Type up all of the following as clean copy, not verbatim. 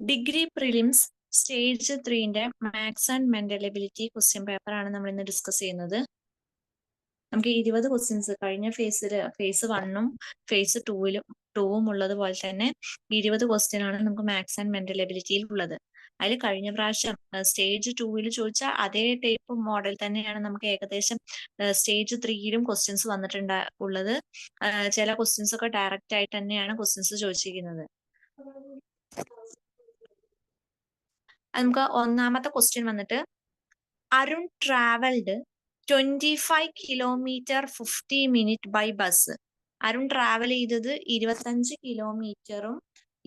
Degree prelims stage 3ന്റെ maths and mental ability question paper ആണ് നമ്മൾ ഇന്ന് ഡിസ്കസ് ചെയ്യുന്നത്. നമുക്ക് 20 ക്വസ്റ്റ്യൻസ് കഴിഞ്ഞ ഫേസ് 1ഉം ഫേസ് 2ഉം ഉള്ളതുപോലെ തന്നെ 20 ക്വസ്റ്റ്യൻ ആണ് നമുക്ക് മാത്സ് ആൻഡ് മെന്റൽ എബിലിറ്റിയിൽ ഉള്ളത്. അതിൽ കഴിഞ്ഞ പ്രാവശ്യം സ്റ്റേജ് 2ൽ ചോദിച്ച അതേ ടൈപ്പ് മോഡൽ തന്നെയാണ് നമുക്ക് ഏകദേശം സ്റ്റേജ് 3യിലും ക്വസ്റ്റ്യൻസ് ഉള്ളത്. ചില ക്വസ്റ്റ്യൻസ് ഒക്കെ ഡയറക്റ്റ് ആയിട്ട് തന്നെയാണ് ക്വസ്റ്റ്യൻസ് ചോദിച്ചിരിക്കുന്നത്. നമുക്ക് ഒന്നാമത്തെ ക്വസ്റ്റ്യൻ വന്നിട്ട് Arun travelled 25 kilometre 50 minute by bus. Arun travel ചെയ്തത് 25 കിലോമീറ്ററും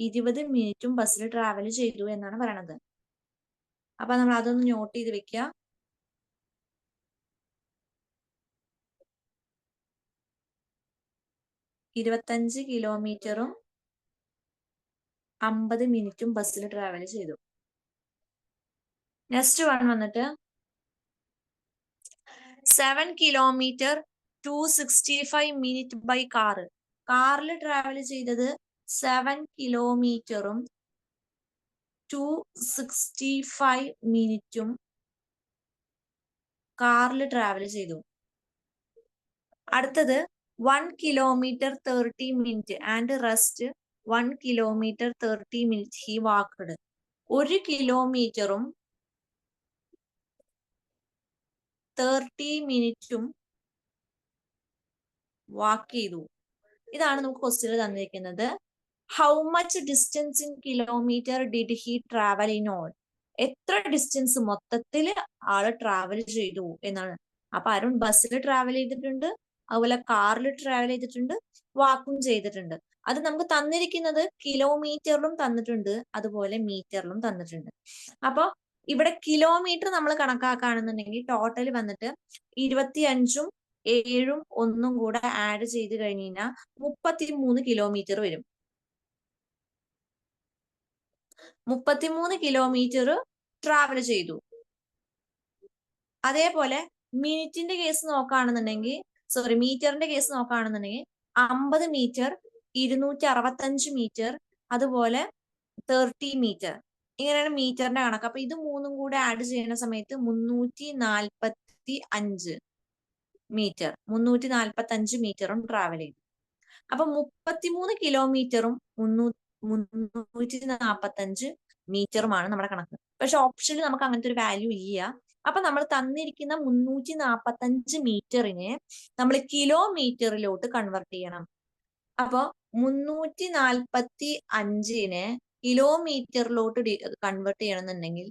20 മിനിറ്റും ബസ്സിൽ ട്രാവൽ ചെയ്തു എന്നാണ് പറയണത്. അപ്പൊ നമ്മൾ അതൊന്ന് നോട്ട് ചെയ്ത് വെക്കുക. ഇരുപത്തഞ്ച് കിലോമീറ്ററും 50 മിനിറ്റും ബസ്സിൽ ട്രാവൽ ചെയ്തു. നെക്സ്റ്റ് വൺ വന്നിട്ട് 7 കിലോമീറ്റർ 265 മിനിറ്റ് ബൈ കാറ്. കാറിൽ ട്രാവൽ ചെയ്തത് 7 കിലോമീറ്ററും 265 മിനിറ്റും കാറിൽ ട്രാവൽ ചെയ്തു. അടുത്തത് 1 kilometre 30 minute and rest 1 kilometre 30 minute he walked. 1 കിലോമീറ്ററും 30 മിനിറ്റും വാക്ക് ചെയ്തു. ഇതാണ് നമുക്ക് ക്വസ്റ്റ്യൻ തന്നിരിക്കുന്നത്. How much distance in kilometre did he travel in all? എത്ര ഡിസ്റ്റൻസ് മൊത്തത്തിൽ ആള് ട്രാവൽ ചെയ്തു എന്നാണ്. അപ്പൊ അരുൺ ബസ്സിൽ ട്രാവൽ ചെയ്തിട്ടുണ്ട്, അതുപോലെ കാറിൽ ട്രാവൽ ചെയ്തിട്ടുണ്ട്, വാക്കും ചെയ്തിട്ടുണ്ട്. അത് നമുക്ക് തന്നിരിക്കുന്നത് കിലോമീറ്ററിലും തന്നിട്ടുണ്ട്, അതുപോലെ മീറ്ററിലും തന്നിട്ടുണ്ട്. അപ്പൊ ഇവിടെ കിലോമീറ്റർ നമ്മൾ കണക്കാക്കുകയാണെന്നുണ്ടെങ്കിൽ ടോട്ടൽ വന്നിട്ട് 25ഉം 7ഉം 1ഉം കൂടെ ആഡ് ചെയ്ത് കഴിഞ്ഞ് കഴിഞ്ഞാൽ 33 കിലോമീറ്റർ വരും. 33 കിലോമീറ്റർ ട്രാവൽ ചെയ്തു. അതേപോലെ മീറ്ററിന്റെ കേസ് നോക്കുകയാണെന്നുണ്ടെങ്കിൽ 50 മീറ്റർ 265 മീറ്റർ അതുപോലെ 30 മീറ്റർ, ഇങ്ങനെയാണ് മീറ്ററിന്റെ കണക്ക്. അപ്പൊ ഇത് മൂന്നും കൂടെ ആഡ് ചെയ്യുന്ന സമയത്ത് 345 മീറ്റർ 345 മീറ്ററും ട്രാവൽ ചെയ്തു. അപ്പൊ 33 കിലോമീറ്ററും 345 മീറ്ററുമാണ് നമ്മുടെ കണക്ക്. പക്ഷെ ഓപ്ഷനിൽ നമുക്ക് അങ്ങനത്തെ ഒരു വാല്യൂ ഇല്ല. അപ്പൊ നമ്മൾ തന്നിരിക്കുന്ന 345 മീറ്ററിനെ നമ്മൾ കിലോമീറ്ററിലോട്ട് കൺവേർട്ട് ചെയ്യണം. അപ്പൊ 345നെ കിലോമീറ്ററിലോട്ട് കൺവേർട്ട് ചെയ്യണമെന്നുണ്ടെങ്കിൽ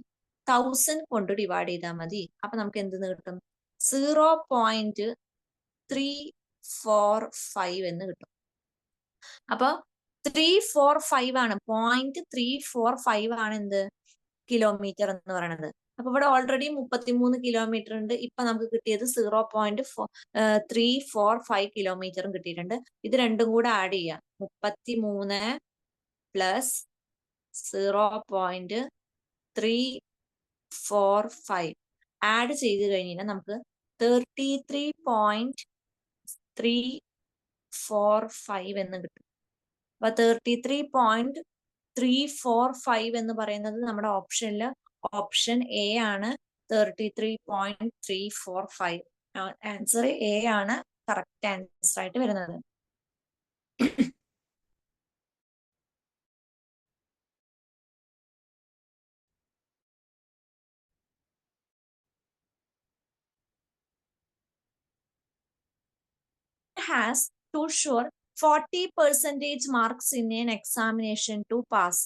1000 കൊണ്ട് ഡിവൈഡ് ചെയ്താൽ മതി. അപ്പൊ നമുക്ക് എന്തെന്ന് കിട്ടും? 0.345 എന്ന് കിട്ടും. അപ്പൊ 345 ആണ്, 0.345 ആണ് എന്ത് കിലോമീറ്റർ എന്ന് പറയുന്നത്. അപ്പൊ ഇവിടെ ഓൾറെഡി 33 കിലോമീറ്റർ ഉണ്ട്. ഇപ്പൊ നമുക്ക് കിട്ടിയത് 0.345 കിലോമീറ്ററും കിട്ടിയിട്ടുണ്ട്. ഇത് രണ്ടും കൂടെ ആഡ് ചെയ്യാം. 33 പ്ലസ് 0.345 ആഡ് ചെയ്ത് കഴിഞ്ഞാൽ നമുക്ക് 33.345 എന്ന് കിട്ടും. അപ്പൊ 33.345 എന്ന് പറയുന്നത് നമ്മുടെ ഓപ്ഷനില് ഓപ്ഷൻ എ ആണ്. 33.345 ആൻസർ എ ആണ് കറക്റ്റ് ആൻസർ ആയിട്ട് വരുന്നത്. has to sure 40% marks in an examination to pass.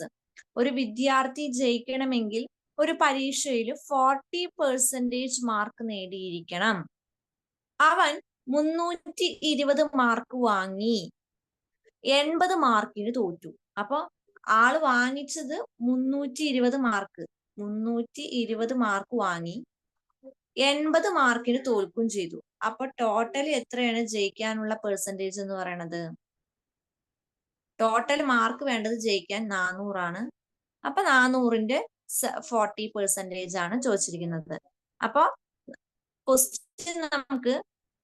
ഒരു വിദ്യാർത്ഥി ജയിക്കണമെങ്കിൽ ഒരു പരീക്ഷയിൽ 40% മാർക്ക് നേടിയിരിക്കണം. അവൻ 320 മാർക്ക് വാങ്ങി 80 മാർക്കിന് തോറ്റു. അപ്പൊ ആള് വാങ്ങിച്ചത് 320 മാർക്ക് വാങ്ങി 80 മാർക്കിന് തോൽക്കും ചെയ്തു. അപ്പൊ ടോട്ടൽ എത്രയാണ് ജയിക്കാനുള്ള പെർസെന്റേജ് എന്ന് പറയുന്നത്? ടോട്ടൽ മാർക്ക് വേണ്ടത് ജയിക്കാൻ 400 ആണ്. അപ്പൊ 400ന്റെ 40% ആണ് ചോദിച്ചിരിക്കുന്നത്. അപ്പൊ ക്വസ്റ്റ്യൻ നമുക്ക്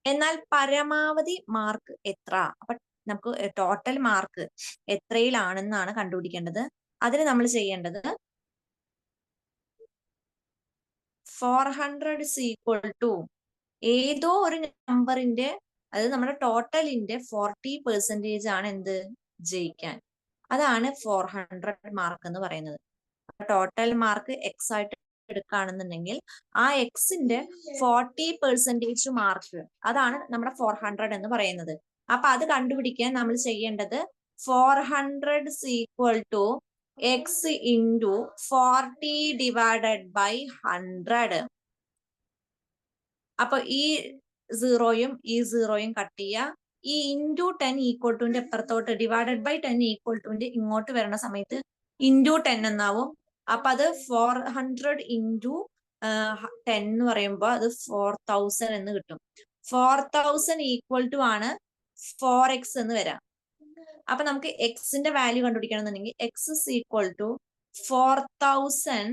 എന്നാൽ പരമാവധി മാർക്ക് എത്ര? അപ്പൊ നമുക്ക് ടോട്ടൽ മാർക്ക് എത്രയിലാണെന്നാണ് കണ്ടുപിടിക്കേണ്ടത്. അതിന് നമ്മൾ ചെയ്യേണ്ടത് 400 is equal to ഏതോ ഒരു നമ്പറിന്റെ, അതായത് നമ്മുടെ ടോട്ടലിന്റെ 40% ആണ് എന്ത് ജയിക്കാൻ. അതാണ് 400 മാർക്ക് എന്ന് പറയുന്നത്. ടോട്ടൽ മാർക്ക് എക്സ് ആയിട്ട് എടുക്കുകയാണെന്നുണ്ടെങ്കിൽ ആ എക്സിന്റെ 40% മാർക്ക്, അതാണ് നമ്മുടെ 400 എന്ന് പറയുന്നത്. അപ്പൊ അത് കണ്ടുപിടിക്കാൻ നമ്മൾ ചെയ്യേണ്ടത് 400 is equal to X into 40 divided by 100. അപ്പൊ ഈ സീറോയും ഈ സീറോയും കട്ട് ചെയ്യുക. ഈ ഇൻറ്റു 10 ഈക്വൽ ടുന്റെ എപ്പുറത്തോട്ട് ഡിവൈഡഡ് ബൈ 10 ഈക്വൽ ടുന്റെ ഇങ്ങോട്ട് വരുന്ന സമയത്ത് ഇൻറ്റു 10 എന്നാവും. അപ്പൊ അത് 400 ഇൻറ്റു 10 എന്ന് പറയുമ്പോൾ അത് 4000 എന്ന് കിട്ടും. 4000 ഈക്വൽ ടു ആണ് 4x എന്ന് വരാം. അപ്പൊ നമുക്ക് എക്സിന്റെ വാല്യൂ കണ്ടുപിടിക്കണം എന്നുണ്ടെങ്കിൽ x is equal to 4000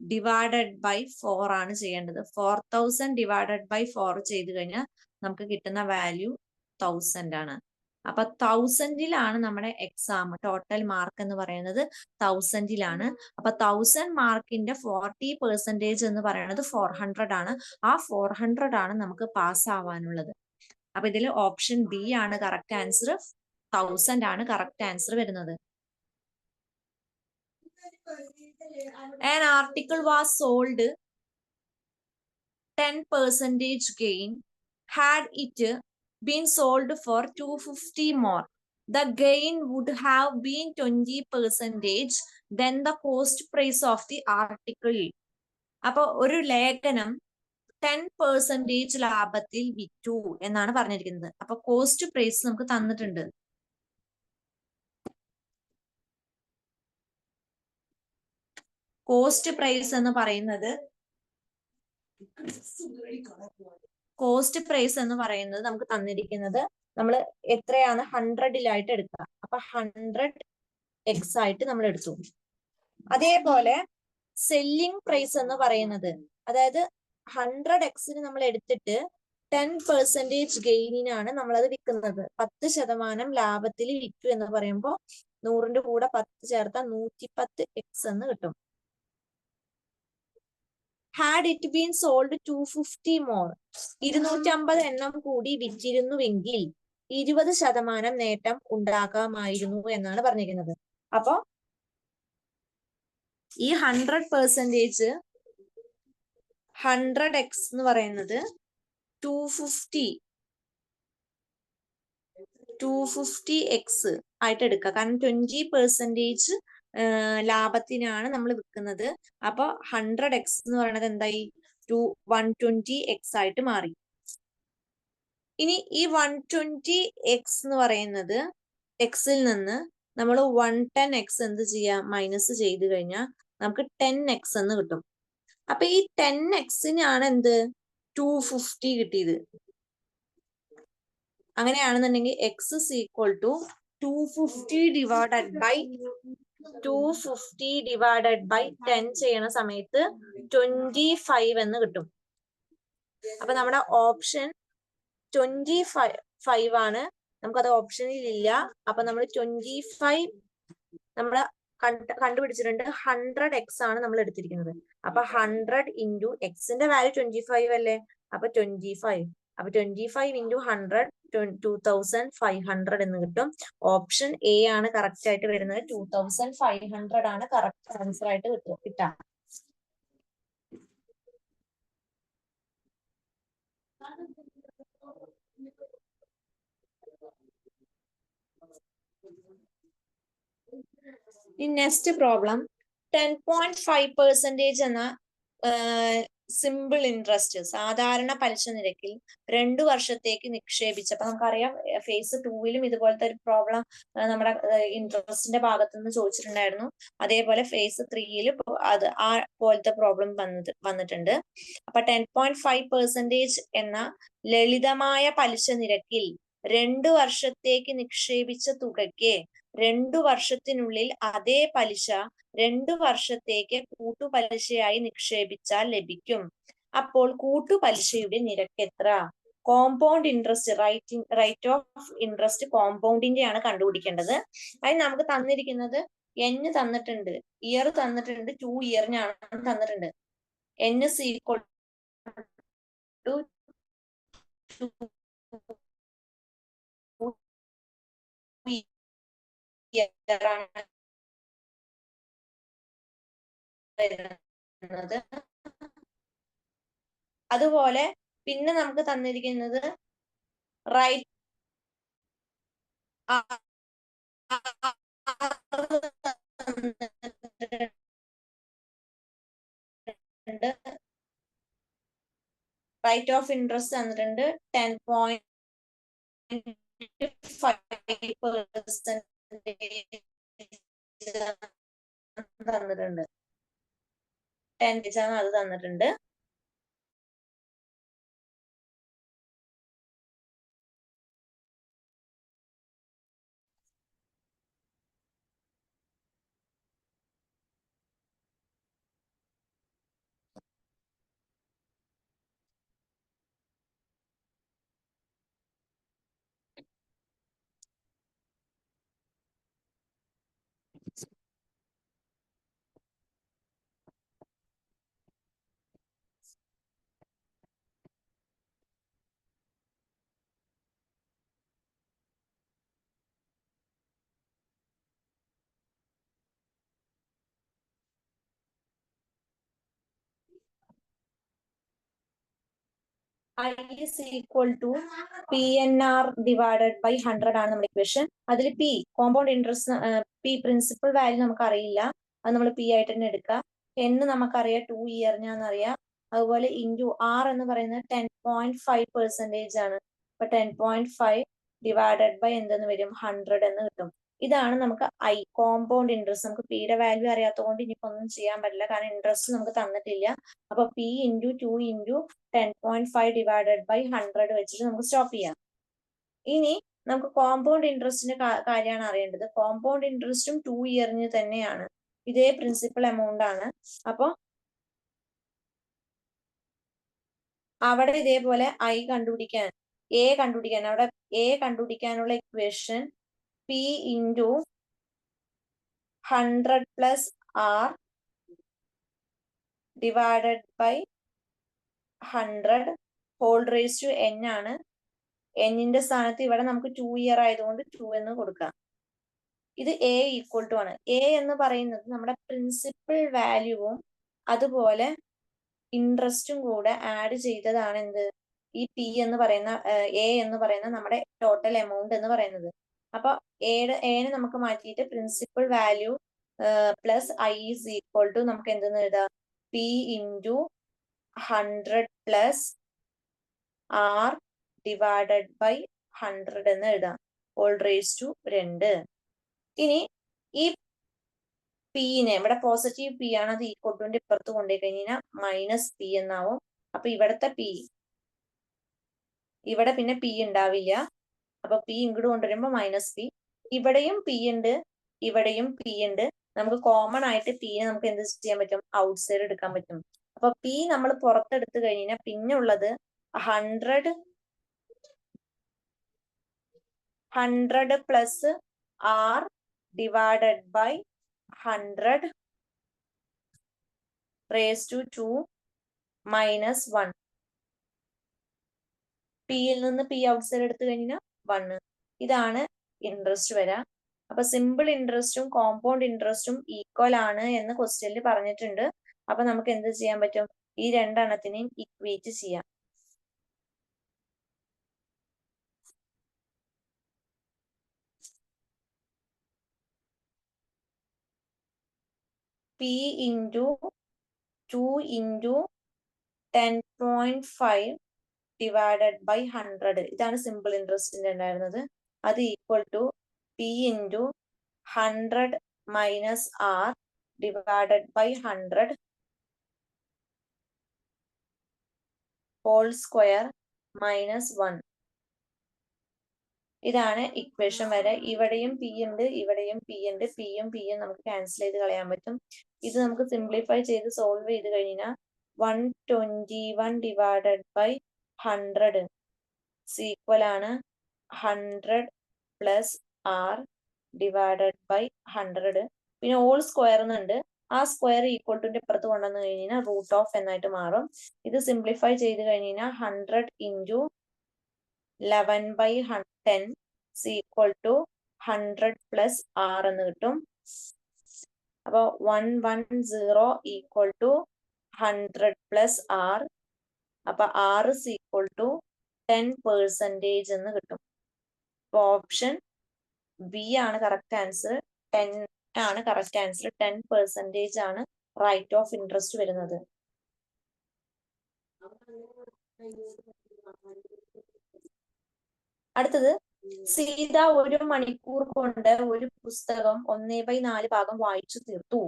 divided by 4 ആണ് ചെയ്യേണ്ടത്. 4000 ഡിവൈഡഡ് ബൈ 4 ചെയ്ത് കഴിഞ്ഞാൽ നമുക്ക് കിട്ടുന്ന വാല്യൂ 1000 ആണ്. അപ്പൊ 1000-ലാണ് നമ്മുടെ എക്സാം ടോട്ടൽ മാർക്ക് എന്ന് പറയുന്നത് 1000-ലാണ്. അപ്പൊ 1000 മാർക്കിന്റെ 40% എന്ന് പറയുന്നത് 400 ആണ്. ആ 400 ആണ് നമുക്ക് പാസ് ആവാനുള്ളത്. അപ്പൊ ഇതിൽ ഓപ്ഷൻ ബി ആണ് കറക്റ്റ് ആൻസർ. 1000 ആണ് കറക്റ്റ് ആൻസർ വരുന്നത്. An article was sold 10% gain. Had it been sold for 250 more, the gain would have been 20% than the cost price of the article. അപ്പൊ ഒരു ലേഖനം 10% ലാഭത്തിൽ വിറ്റു എന്നാണ് പറഞ്ഞിരിക്കുന്നത്. അപ്പൊ കോസ്റ്റ് പ്രൈസ് നമുക്ക് തന്നിട്ടുണ്ട്. കോസ്റ്റ് പ്രൈസ് എന്ന് പറയുന്നത് നമുക്ക് തന്നിരിക്കുന്നത് നമ്മൾ എത്രയാണ് 100-ലായിട്ട് എടുക്കുക. അപ്പൊ 100x ആയിട്ട് നമ്മൾ എടുത്തു. അതേപോലെ സെല്ലിംഗ് പ്രൈസ് എന്ന് പറയുന്നത്, അതായത് 100x നമ്മൾ എടുത്തിട്ട് 10% ഗെയിനിനാണ് നമ്മളത് വിൽക്കുന്നത്. 10% ലാഭത്തിൽ വിറ്റു എന്ന് പറയുമ്പോൾ 100ന്റെ കൂടെ 10 ചേർത്താൽ 110x എന്ന് കിട്ടും. Had it been sold 250 more, 250 എണ്ണം കൂടി വിറ്റിരുന്നുവെങ്കിൽ 20% നേട്ടം ഉണ്ടാക്കാമായിരുന്നു എന്നാണ് പറഞ്ഞിരിക്കുന്നത്. അപ്പൊ ഈ 100% 100x എന്ന് പറയുന്നത് 250x ആയിട്ട് എടുക്കുക. കാരണം 20% ലാഭത്തിനാണ് നമ്മൾ വിൽക്കുന്നത്. അപ്പൊ 100x എന്ന് പറയുന്നത് എന്തായി 120x ആയിട്ട് മാറി. ഇനി ഈ 120x എന്ന് പറയുന്നത് എക്സിൽ നിന്ന് നമ്മൾ 110x എന്ത് ചെയ്യാം, മൈനസ് ചെയ്ത് കഴിഞ്ഞാൽ നമുക്ക് 10x എന്ന് കിട്ടും. അപ്പൊ ഈ 10x-നാണ് എന്ത് 250 കിട്ടിയത്. അങ്ങനെയാണെന്നുണ്ടെങ്കിൽ x is equal to 250 divided by 10 ചെയ്യണ സമയത്ത് 25 എന്ന് കിട്ടും. അപ്പൊ നമ്മുടെ ഓപ്ഷൻ 25 ആണ്. നമുക്കത് ഓപ്ഷനിൽ ഇല്ല. അപ്പൊ നമ്മൾ 25 നമ്മൾ കണ്ടുപിടിച്ചിട്ടുണ്ട്. 100x ആണ് നമ്മൾ എടുത്തിരിക്കുന്നത്. അപ്പൊ 100 ഇൻറ്റു എക്സിന്റെ വാല്യൂ 25 അല്ലേ. അപ്പൊ 25. അപ്പൊ 25 ഇൻറ്റു 100 2500 എന്ന് കിട്ടും. ഓപ്ഷൻ എ ആണ് കറക്റ്റ് ആയിട്ട് വരുന്നത്. 2500 ആണ് കറക്റ്റ് ആൻസർ ആയിട്ട് കിട്ടാം. നെക്സ്റ്റ് പ്രോബ്ലം 10.5% എന്ന സിമ്പിൾ ഇൻട്രസ്റ്റ് സാധാരണ പലിശ നിരക്കിൽ 2 വർഷത്തേക്ക് നിക്ഷേപിച്ച, അപ്പൊ നമുക്കറിയാം ഫേസ് 2-ലും ഇതുപോലത്തെ ഒരു പ്രോബ്ലം നമ്മുടെ ഇൻട്രസ്റ്റിന്റെ ഭാഗത്ത് നിന്ന് ചോദിച്ചിട്ടുണ്ടായിരുന്നു. അതേപോലെ ഫേസ് 3-ലും അത് ആ പോലത്തെ പ്രോബ്ലം വന്നിട്ടുണ്ട്. അപ്പൊ 10.5% എന്ന ലളിതമായ പലിശ നിരക്കിൽ 2 വർഷത്തേക്ക് നിക്ഷേപിച്ച തുകയ്ക്ക് 2 വർഷത്തിനുള്ളിൽ അതേ പലിശ 2 വർഷത്തേക്ക് കൂട്ടുപലിശയായി നിക്ഷേപിച്ചാൽ ലഭിക്കും. അപ്പോൾ കൂട്ടുപലിശയുടെ നിരക്ക് എത്ര? Compound interest rate of interest കോമ്പൗണ്ടിന്റെ ആണ് കണ്ടുപിടിക്കേണ്ടത്. അതിന് നമുക്ക് തന്നിരിക്കുന്നത് n തന്നിട്ടുണ്ട്, ഇയർ തന്നിട്ടുണ്ട്, 2 ഇയറിനാണ് തന്നിട്ടുണ്ട്. n is equal to 2 year ആണ് വരുന്നത്. അതുപോലെ പിന്നെ നമുക്ക് തന്നിരിക്കുന്നത് റൈറ്റ് റേറ്റ് ഓഫ് ഇൻട്രസ്റ്റ് തന്നിട്ടുണ്ട് 10.5% തന്നിട്ടുണ്ട്. 10 ആണ് അത് തന്നിട്ടുണ്ട്. I is equal to PNR divided by 100 ആണ് നമ്മുടെ ഇക്വേഷൻ. അതിൽ P compound interest, P principal value നമുക്ക് അറിയില്ല, അത് നമ്മൾ P ആയിട്ട് തന്നെ എടുക്കുക. n നമുക്കറിയാം 2 ഇയറിനാന്നറിയാം. അതുപോലെ ഇൻറ്റു R എന്ന് പറയുന്നത് 10.5% ആണ്. അപ്പൊ 10.5 ഡിവൈഡഡ് ബൈ എന്തെന്ന് വരും, 100 എന്ന് കിട്ടും. ഇതാണ് നമുക്ക് I കോമ്പൗണ്ട് ഇൻട്രസ്റ്റ്. നമുക്ക് പിയുടെ വാല്യൂ അറിയാത്തത് കൊണ്ട് ഇനിയിപ്പോ ഒന്നും ചെയ്യാൻ പറ്റില്ല, കാരണം ഇൻട്രസ്റ്റ് നമുക്ക് തന്നിട്ടില്ല. അപ്പൊ P into 2 into 10.5 divided by 100 വെച്ചിട്ട് നമുക്ക് സ്റ്റോപ്പ് ചെയ്യാം. ഇനി നമുക്ക് കോമ്പൗണ്ട് ഇൻട്രസ്റ്റിന്റെ കാര്യമാണ് അറിയേണ്ടത്. കോമ്പൗണ്ട് ഇൻട്രസ്റ്റും 2 ഇയറിന് തന്നെയാണ്, ഇതേ പ്രിൻസിപ്പൽ എമൗണ്ട് ആണ്. അപ്പൊ അവിടെ ഇതേപോലെ I കണ്ടുപിടിക്കാൻ, A കണ്ടുപിടിക്കാൻ, അവിടെ A കണ്ടുപിടിക്കാനുള്ള equation P into 100 plus R divided by 100 whole raise to n ആണ്. n-ന്റെ സ്ഥാനത്ത് ഇവിടെ നമുക്ക് 2 ഇയർ ആയതുകൊണ്ട് 2 എന്ന് കൊടുക്കാം. ഇത് A ഈക്വൽ ടു ആണ്. A എന്ന് പറയുന്നത് നമ്മുടെ പ്രിൻസിപ്പൽ വാല്യൂവും അതുപോലെ ഇൻട്രസ്റ്റും കൂടെ ആഡ് ചെയ്തതാണ് എന്ത്, ഈ P എന്ന് പറയുന്ന A എന്ന് പറയുന്ന നമ്മുടെ ടോട്ടൽ എമൗണ്ട് എന്ന് പറയുന്നത്. അപ്പൊ എനെ നമുക്ക് മാറ്റിയിട്ട് principal value plus I is equal to നമുക്ക് എന്തെന്ന് എഴുതാം, P into 100 plus R divided by 100 എന്ന് എഴുതാം, ഹോൾ റേസ് ടു 2. ഇനി ഈ Pനെ ഇവിടെ പോസിറ്റീവ് P ആണ്, അത് ഈക്വൽ ടുവിന്റെ ഇപ്പുറത്ത് കൊണ്ടുപോയി കഴിഞ്ഞാൽ മൈനസ് P എന്നാവും. അപ്പൊ ഇവിടത്തെ P, ഇവിടെ പിന്നെ P ഉണ്ടാവില്ല. അപ്പൊ P ഇങ്ങോട്ട് കൊണ്ടുവരുമ്പോ മൈനസ് P. ഇവിടെയും P ഉണ്ട്, ഇവിടെയും P ഉണ്ട്. നമുക്ക് കോമൺ ആയിട്ട് Pനെ നമുക്ക് എന്ത് ചെയ്യാൻ പറ്റും, ഔട്ട് സൈഡ് എടുക്കാൻ പറ്റും. അപ്പൊ P നമ്മൾ പുറത്തെടുത്ത് കഴിഞ്ഞാൽ പിന്നെ ഉള്ളത് 100 plus R divided by 100 raise to 2 minus 1. Pയിൽ നിന്ന് P ഔട്ട് സൈഡ് എടുത്തു കഴിഞ്ഞാൽ 1. ഇതാണ് ഇൻട്രസ്റ്റ് വരാം. അപ്പൊ സിമ്പിൾ ഇൻട്രസ്റ്റും കോമ്പൗണ്ട് ഇൻട്രസ്റ്റും ഈക്വൽ ആണ് എന്ന് ക്വസ്റ്റ്യനിൽ പറഞ്ഞിട്ടുണ്ട്. അപ്പൊ നമുക്ക് എന്ത് ചെയ്യാൻ പറ്റും, ഈ രണ്ടെണ്ണത്തിനെയും ഇക്വേറ്റ് ചെയ്യാം. P into 2 into 10.5 divided by 100, ഇതാണ് സിമ്പിൾ ഇൻട്രസ്റ്റിന്റെ ഉണ്ടായിരുന്നത്. അത് equal to P into 100 minus R divided by 100 whole square minus 1. ഇതാണ് ഇക്വേഷൻ വരെ. ഇവിടെയും P ഉണ്ട്, ഇവിടെയും P ഉണ്ട്. Pയും Pയും നമുക്ക് ക്യാൻസൽ ചെയ്ത് കളയാൻ പറ്റും. ഇത് നമുക്ക് സിംപ്ലിഫൈ ചെയ്ത് സോൾവ് ചെയ്ത് കഴിഞ്ഞാൽ 121 ഡിവൈഡഡ് ബൈ 100 ഈക്വൽ ആണ് 100 പ്ലസ് ആർ ഡിവൈഡഡ് ബൈ 100. പിന്നെ ഓൾ സ്ക്വയർ എന്നുണ്ട്. ആ സ്ക്വയർ ഈക്വൽ ടുന്റെ ഇപ്പുറത്ത് കൊണ്ടുവന്നു കഴിഞ്ഞാൽ റൂട്ട് ഓഫ് എന്നായിട്ട് മാറും. ഇത് സിംപ്ലിഫൈ ചെയ്ത് കഴിഞ്ഞാൽ 100 into 11/10 equal to 100 plus R എന്ന് കിട്ടും. അപ്പൊ 110 ഈക്വൽ ടു 100 പ്ലസ് ആർ. അപ്പൊ ആർ ഇസ് ഈക്വൽ ടു 10% എന്ന് കിട്ടും. അപ്പൊ ഓപ്ഷൻ ബി ആണ് കറക്റ്റ് ആൻസർ. 10 ആണ് കറക്റ്റ് ആൻസർ. 10% ആണ് റൈറ്റ് ഓഫ് ഇൻട്രസ്റ്റ് വരുന്നത്. അടുത്തത്, സീത 1 മണിക്കൂർ കൊണ്ട് ഒരു പുസ്തകം 1/4 ഭാഗം വായിച്ചു തീർത്തു.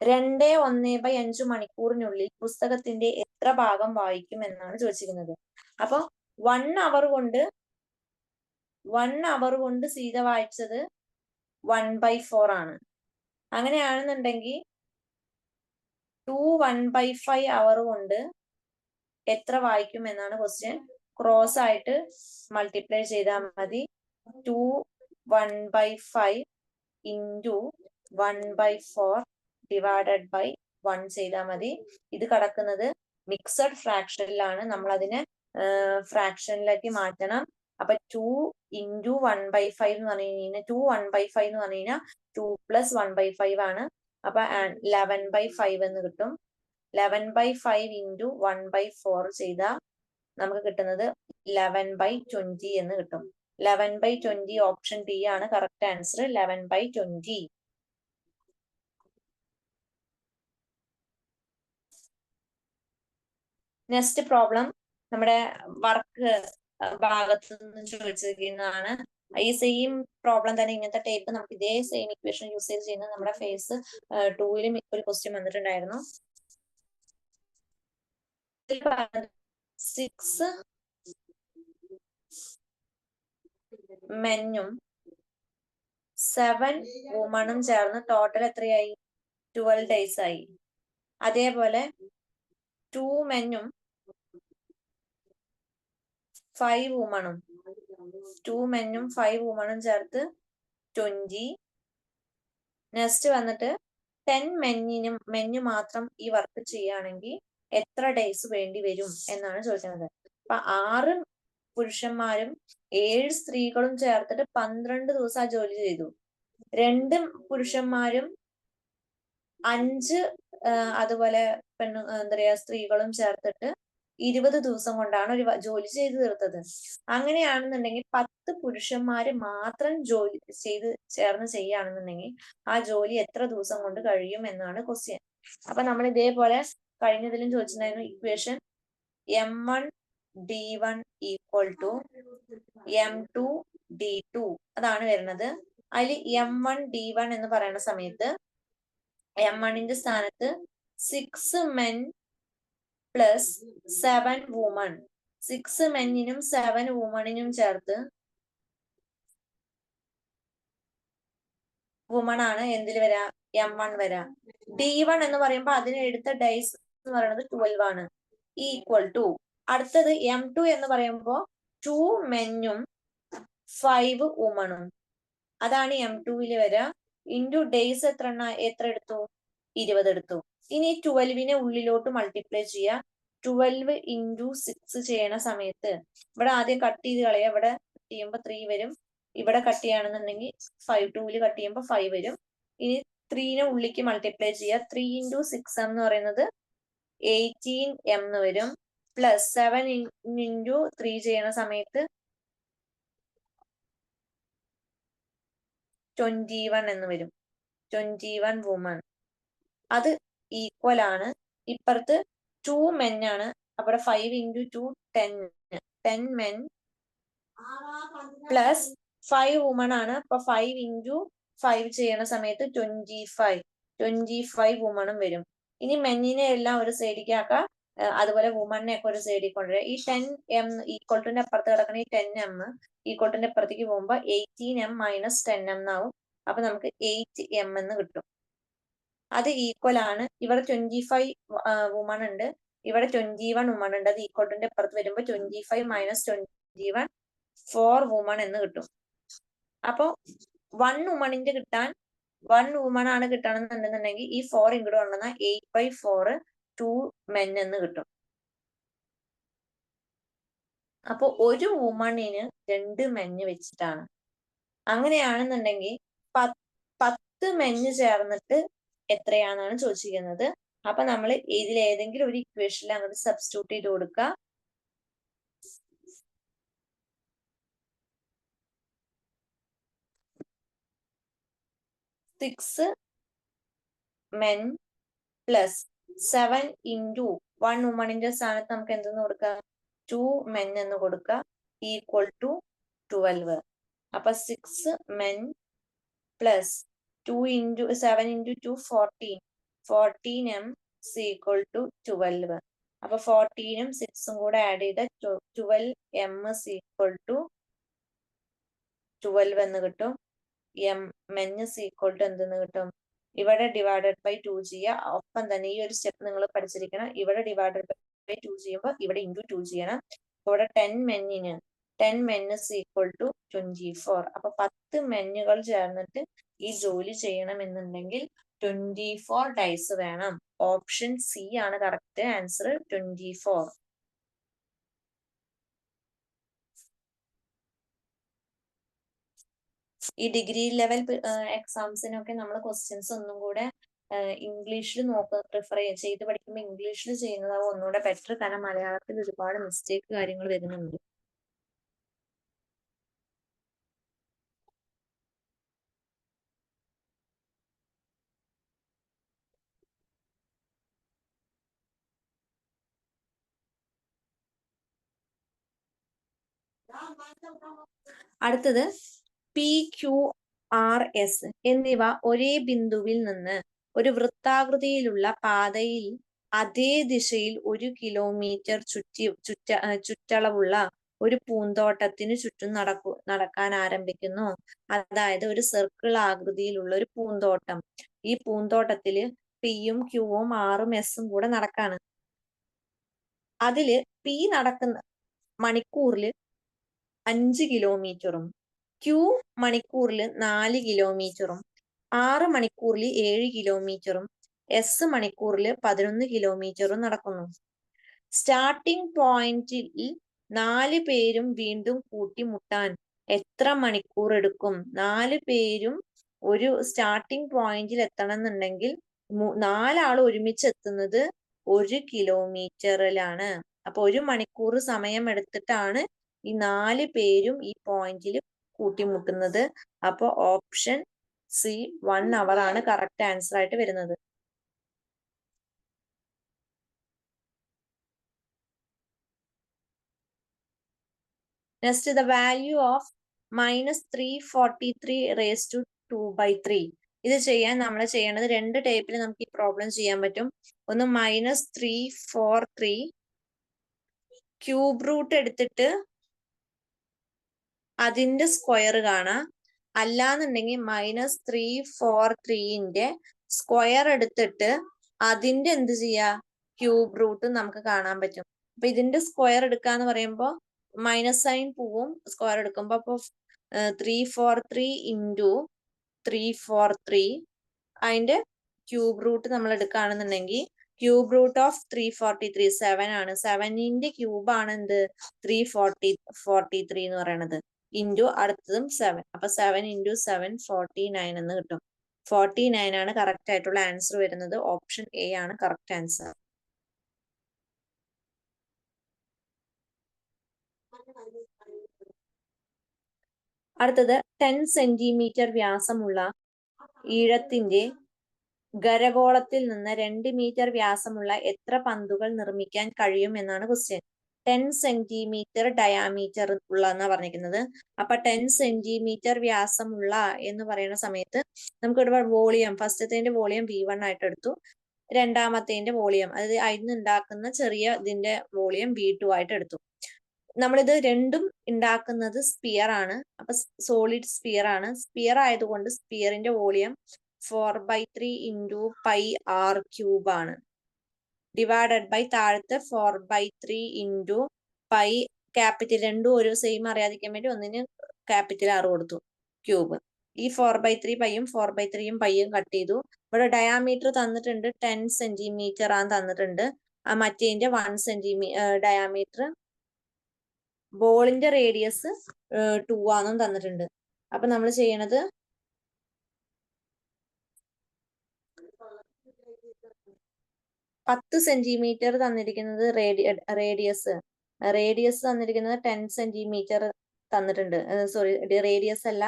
2 1/5 മണിക്കൂറിനുള്ളിൽ പുസ്തകത്തിന്റെ എത്ര ഭാഗം വായിക്കും എന്നാണ് ചോദിച്ചിരിക്കുന്നത്. അപ്പൊ 1 അവർ കൊണ്ട് സീത വായിച്ചത് 1/4 ആണ്. അങ്ങനെയാണെന്നുണ്ടെങ്കിൽ 2 1/5 അവർ കൊണ്ട് എത്ര വായിക്കും എന്നാണ് ക്വസ്റ്റ്യൻ. ക്രോസ് ആയിട്ട് മൾട്ടിപ്ലൈ ചെയ്താൽ മതി. 2 1/5 ഇൻറ്റു 1/4 ഡിവൈഡഡ് ബൈ 1 ചെയ്താൽ മതി. ഇത് കിടക്കുന്നത് മിക്സഡ് ഫ്രാക്ഷനിലാണ്. നമ്മൾ അതിനെ ഫ്രാക്ഷനിലേക്ക് മാറ്റണം. അപ്പൊ 2 ഇൻറ്റു 1/5 എന്ന് പറഞ്ഞു കഴിഞ്ഞാൽ 2 1/5 എന്ന് പറഞ്ഞു കഴിഞ്ഞാൽ 2 പ്ലസ് 1/5 ആണ്. അപ്പൊ 11/5 എന്ന് കിട്ടും. 11/5 ഇൻറ്റു 1/4 ചെയ്താൽ നമുക്ക് കിട്ടുന്നത് 11/20 എന്ന് കിട്ടും. 11/20 ഓപ്ഷൻ ഡി ആണ് കറക്റ്റ് ആൻസർ. 11/20. നെക്സ്റ്റ് പ്രോബ്ലം നമ്മുടെ വർക്ക് ഭാഗത്ത് നിന്ന് ചോദിച്ചിരിക്കുന്നതാണ്. ഈ സെയിം പ്രോബ്ലം തന്നെ, ഇങ്ങനത്തെ ടൈപ്പ് നമുക്ക് ഇതേ സെയിം ഇക്വേഷൻ യൂസ് ചെയ്ത് ചെയ്യുന്നത് നമ്മുടെ ഫേസ് 2-ലും ഒരു ക്വസ്റ്റ്യൻ വന്നിട്ടുണ്ടായിരുന്നു. 6 മെന്നും 7 വുമണും ചേർന്ന് ടോട്ടൽ എത്രയായി? 12 ഡേയ്സ് ആയി. അതേപോലെ 2 മെന്നും 5 വുമണും 2 മെന്നും 5 വുമണും ചേർത്ത് 20. നെക്സ്റ്റ് വന്നിട്ട് 10 മെന്നു മാത്രം ഈ വർക്ക് ചെയ്യുകയാണെങ്കിൽ എത്ര ഡേയ്സ് വേണ്ടി വരും എന്നാണ് ചോദിക്കുന്നത്. അപ്പൊ 6 പുരുഷന്മാരും 7 സ്ത്രീകളും ചേർത്തിട്ട് 12 ദിവസം ആ ജോലി ചെയ്തു. 2 പുരുഷന്മാരും 5 അതുപോലെ എന്താ പറയാ സ്ത്രീകളും ചേർത്തിട്ട് 20 ദിവസം കൊണ്ടാണ് ഒരു ജോലി ചെയ്തു തീർത്തത്. അങ്ങനെയാണെന്നുണ്ടെങ്കിൽ 10 പുരുഷന്മാര് മാത്രം ജോലി ചേർന്ന് ചെയ്യുകയാണെന്നുണ്ടെങ്കിൽ ആ ജോലി എത്ര ദിവസം കൊണ്ട് കഴിയും എന്നാണ് ക്വസ്റ്റ്യൻ. അപ്പൊ നമ്മൾ ഇതേപോലെ കഴിഞ്ഞതിലും ചോദിച്ചിട്ടുണ്ടായിരുന്നു equation M1D1 equal to M2D2 അതാണ് വരുന്നത്. അതിൽ M1D1 എന്ന് പറയുന്ന സമയത്ത് M1ന്റെ സ്ഥാനത്ത് 6 men പ്ലസ് 7 വുമൺ, 6 മെന്നിനും 7 വുമണിനും ചേർത്ത് വുമൺ ആണ് എന്തിൽ വരാ? M1 വരാ. D1 എന്ന് പറയുമ്പോൾ അതിന് എടുത്ത ഡേയ്സ് എന്ന് പറയുന്നത് 12 ആണ്. ഈക്വൽ ടു അടുത്തത് M2 എന്ന് പറയുമ്പോൾ 2 മെന്നും 5 വുമണും, അതാണ് M2 വരിക. ഇൻറ്റു ഡേയ്സ് എത്ര എടുത്തു? 20 എടുത്തു. ഇനി 12നെ ഉള്ളിലോട്ട് മൾട്ടിപ്ലൈ ചെയ്യുക. 12 ഇൻറ്റു 6 ചെയ്യണ സമയത്ത് ഇവിടെ ആദ്യം കട്ട് ചെയ്ത് കളയുക. ഇവിടെ കട്ട് ചെയ്യുമ്പോൾ 3 വരും. ഇവിടെ കട്ട് ചെയ്യുകയാണെന്നുണ്ടെങ്കിൽ 5 2ല് കട്ട് ചെയ്യുമ്പോൾ 5 വരും. ഇനി 3നെ ഉള്ളിക്ക് മൾട്ടിപ്ലൈ ചെയ്യുക. 3 ഇൻറ്റു 6 എന്ന് പറയുന്നത് 18 എന്ന് വരും. പ്ലസ് 7 ഇൻറ്റു 3 ചെയ്യണ സമയത്ത് 21 എന്ന് വരും. 21 വുമൺ. അത് ഈക്വൽ ആണ്. ഇപ്പുറത്ത് 2 മെൻ ആണ്. അവിടെ 5 ഇൻറ്റു 2 10 മെൻ പ്ലസ് 5 വുമൺ ആണ്. അപ്പൊ 5 ഇൻറ്റു 5 ചെയ്യണ സമയത്ത് 25 വുമണും വരും. ഇനി മെന്നിനെ എല്ലാം ഒരു സൈഡിലേക്ക് ആക്കാം. അതുപോലെ വുമണിനെ ഒക്കെ ഒരു സൈഡിൽ കൊണ്ടുവരിക. ഈ 10M ഈക്വൽ ടുന്റെ അപ്പുറത്ത് കിടക്കുന്ന ഈ 10M ഈക്വൽ ടുന്റെ അപ്പുറത്തേക്ക് പോകുമ്പോൾ 18M മൈനസ് 10M എന്നാവും. അപ്പൊ നമുക്ക് 8M എന്ന് കിട്ടും. അത് ഈക്വൽ ആണ്. ഇവിടെ 25 വുമൺ ഉണ്ട്, ഇവിടെ 21 വുമൺ ഉണ്ട്. അത് ഈക്വൽ ടുന്റെ അപ്പുറത്ത് വരുമ്പോൾ 25 മൈനസ് 21 4 വുമൺ എന്ന് കിട്ടും. അപ്പൊ 1 വുമണിന്റെ കിട്ടാൻ 1 വുമൺ ആണ് കിട്ടണമെന്നുണ്ടെന്നുണ്ടെങ്കിൽ ഈ 4 ഇങ്ങോട്ട് കൊണ്ടുവന്നാൽ 8/4 2 മെൻ എന്ന് കിട്ടും. അപ്പൊ ഒരു വുമണിന് 2 മെന്ന് വെച്ചിട്ടാണ്. അങ്ങനെയാണെന്നുണ്ടെങ്കിൽ 10 മെന്ന് ചേർന്നിട്ട് എത്രയാണെന്നാണ് ചോദിച്ചിരിക്കുന്നത്. അപ്പൊ നമ്മൾ ഇതിൽ ഏതെങ്കിലും ഒരു ഇക്വേഷനിൽ അങ്ങോട്ട് സബ്സ്റ്റിറ്റ്യൂട്ട് ചെയ്ത് കൊടുക്കുക. സിക്സ് മെൻ പ്ലസ് 7 ഇൻറ്റു 1 വുമണിന്റെ സ്ഥാനത്ത് നമുക്ക് എന്തെന്ന് കൊടുക്കാം? 2 മെൻ എന്ന് കൊടുക്കുക ഈക്വൽ ടു 12. അപ്പൊ 6 men plus 2 into 7 into 2 14. 14 m equal to 12. അപ്പൊ 14ഉം 6ഉം കൂടെ ആഡ് ചെയ്ത 12 m ഈക്വൽ ടു 12 എന്ന് കിട്ടും. മെൻ ഈക്വൽ ടു എന്തെന്ന് കിട്ടും? ഇവിടെ ഡിവൈഡഡ് ബൈ 2 ചെയ്യുക. ഒപ്പം തന്നെ ഈ ഒരു സ്റ്റെപ്പ് നിങ്ങൾ പഠിച്ചിരിക്കണം. ഇവിടെ ഡിവൈഡഡ് ബൈ 2 ചെയ്യുമ്പോൾ ഇവിടെ ഇൻറ്റു 2 ചെയ്യണം. ഇവിടെ 10 മെന്നിന് 10 മെൻ ഈക്വൽ ടു 24. അപ്പൊ 10 മെന്നുകൾ ചേർന്നിട്ട് ഈ ജോലി ചെയ്യണമെന്നുണ്ടെങ്കിൽ 24 ഡൈസ് വേണം. ഓപ്ഷൻ സി ആണ് കറക്റ്റ് ആൻസർ, 24. ഈ ഡിഗ്രി ലെവൽ എക്സാംസിനൊക്കെ നമ്മൾ ക്വസ്റ്റ്യൻസ് ഒന്നും കൂടെ ഇംഗ്ലീഷിൽ പ്രിഫർ ചെയ്ത് പഠിക്കുമ്പോൾ ഇംഗ്ലീഷിൽ ചെയ്യുന്നതാവും ഒന്നുകൂടെ ബെറ്റർ. കാരണം മലയാളത്തിൽ ഒരുപാട് മിസ്റ്റേക്ക് കാര്യങ്ങൾ വരുന്നുണ്ട്. അടുത്തത് PQRS എന്നിവ ഒരേ ബിന്ദുവിൽ നിന്ന് ഒരു വൃത്താകൃതിയിലുള്ള പാതയിൽ അതേ ദിശയിൽ 1 കിലോമീറ്റർ ചുറ്റളവുള്ള ഒരു പൂന്തോട്ടത്തിന് ചുറ്റും നടക്കാൻ ആരംഭിക്കുന്നു. അതായത് ഒരു സർക്കിൾ ആകൃതിയിലുള്ള ഒരു പൂന്തോട്ടം. ഈ പൂന്തോട്ടത്തില് പിയും ക്യൂവും ആറും എസും കൂടെ നടക്കാണ്. അതില് പി നടക്കുന്ന മണിക്കൂറിൽ 5 കിലോമീറ്ററും ക്യൂ മണിക്കൂറിൽ 4 കിലോമീറ്ററും 6 മണിക്കൂറിൽ 7 കിലോമീറ്ററും എസ് മണിക്കൂറിൽ 11 കിലോമീറ്ററും നടക്കുന്നു. സ്റ്റാർട്ടിംഗ് പോയിന്റിൽ 4 പേരും വീണ്ടും കൂട്ടിമുട്ടാൻ എത്ര മണിക്കൂർ എടുക്കും? 4 പേരും ഒരു സ്റ്റാർട്ടിംഗ് പോയിന്റിൽ എത്തണം എന്നുണ്ടെങ്കിൽ 4 ആൾ ഒരുമിച്ച് എത്തുന്നത് 1 കിലോമീറ്ററിലാണ്. അപ്പൊ 1 മണിക്കൂർ സമയം എടുത്തിട്ടാണ് ഈ 4 പേരും ഈ പോയിന്റിൽ കൂട്ടിമുട്ടുന്നത്. അപ്പൊ ഓപ്ഷൻ സി 1 അവർ ആണ് കറക്റ്റ് ആൻസർ ആയിട്ട് വരുന്നത്. Next, the value of -343 raised to 2/3. ഇത് ചെയ്യാൻ നമ്മൾ ചെയ്യേണ്ടത് 2 ടൈപ്പിൽ നമുക്ക് ഈ പ്രോബ്ലം ചെയ്യാൻ പറ്റും. ഒന്ന് -343 ക്യൂബ് റൂട്ട് എടുത്തിട്ട് അതിന്റെ സ്ക്വയർ കാണാം. അല്ലാന്നുണ്ടെങ്കിൽ -343ന്റെ സ്ക്വയർ എടുത്തിട്ട് അതിന്റെ എന്ത് ചെയ്യാ? ക്യൂബ് റൂട്ട് നമുക്ക് കാണാൻ പറ്റും. അപ്പൊ ഇതിന്റെ സ്ക്വയർ എടുക്കാന്ന് പറയുമ്പോ മൈനസ് സൈൻ പോവും സ്ക്വയർ എടുക്കുമ്പോ. അപ്പൊ 343 ഇൻറ്റു 343 അതിന്റെ ക്യൂബ് റൂട്ട് നമ്മൾ എടുക്കുകയാണെന്നുണ്ടെങ്കിൽ ക്യൂബ് റൂട്ട് ഓഫ് 343 7 ആണ്. 7ന്റെ ക്യൂബ് ആണ് എന്ത്? 343 എന്ന് പറയുന്നത്. ഇൻറ്റു അടുത്തതും 7. അപ്പൊ 7 ഇൻറ്റു 7 49 എന്ന് കിട്ടും. 49 ആണ് കറക്റ്റ് ആയിട്ടുള്ള ആൻസർ വരുന്നത്. ഓപ്ഷൻ എ ആണ് കറക്റ്റ് ആൻസർ. അടുത്തത് 10 സെന്റിമീറ്റർ വ്യാസമുള്ള ഈഴത്തിന്റെ ഗരഗോളത്തിൽ നിന്ന് 2 മീറ്റർ വ്യാസമുള്ള എത്ര പന്തുകൾ നിർമ്മിക്കാൻ കഴിയും എന്നാണ് ക്വസ്റ്റ്യൻ. 10 സെന്റിമീറ്റർ ഡയാമീറ്റർ ഉള്ള എന്നാ പറഞ്ഞിരിക്കുന്നത്. അപ്പൊ 10 സെന്റിമീറ്റർ വ്യാസമുള്ള എന്ന് പറയുന്ന സമയത്ത് നമുക്ക് ഇവിടെ വോളിയം, ഫസ്റ്റത്തെ വോളിയം V1 ആയിട്ട് എടുത്തു. രണ്ടാമത്തെ വോളിയം, അതായത് അതിന് ഉണ്ടാക്കുന്ന ചെറിയ ഇതിന്റെ വോളിയം V2 ആയിട്ട് എടുത്തു. നമ്മളിത് രണ്ടും ഉണ്ടാക്കുന്നത് സ്പിയർ ആണ്. അപ്പൊ സോളിഡ് സ്പിയർ ആണ്. സ്പിയർ ആയതുകൊണ്ട് സ്പിയറിന്റെ വോളിയം 4/3 ഇൻറ്റു πr³ ആണ്. ഡിവൈഡഡ് ബൈ താഴത്തെ 4/3 ഇൻറ്റു ക്യാപിറ്റൽ രണ്ടും ഒരു സെയിം അറിയാതിരിക്കാൻ വേണ്ടി ഒന്നിന് ക്യാപിറ്റൽ R കൊടുത്തു, ക്യൂബ്. ഈ 4/3 പൈയും 4/3 പൈയും കട്ട് ചെയ്തു. ഇവിടെ ഡയാമീറ്റർ തന്നിട്ടുണ്ട് 10 സെന്റിമീറ്റർ ആണ് തന്നിട്ടുണ്ട്. ആ മറ്റേതിന്റെ 1 സെന്റിമീറ്റർ ഡയാമീറ്റർ. ബോളിന്റെ റേഡിയസ് 2 ആണെന്നും തന്നിട്ടുണ്ട്. അപ്പൊ നമ്മൾ ചെയ്യണത് 10 സെന്റിമീറ്റർ തന്നിരിക്കുന്നത് റേഡിയസ് തന്നിരിക്കുന്നത് 10 സെന്റിമീറ്റർ തന്നിട്ടുണ്ട്. സോറി, റേഡിയസ് അല്ല,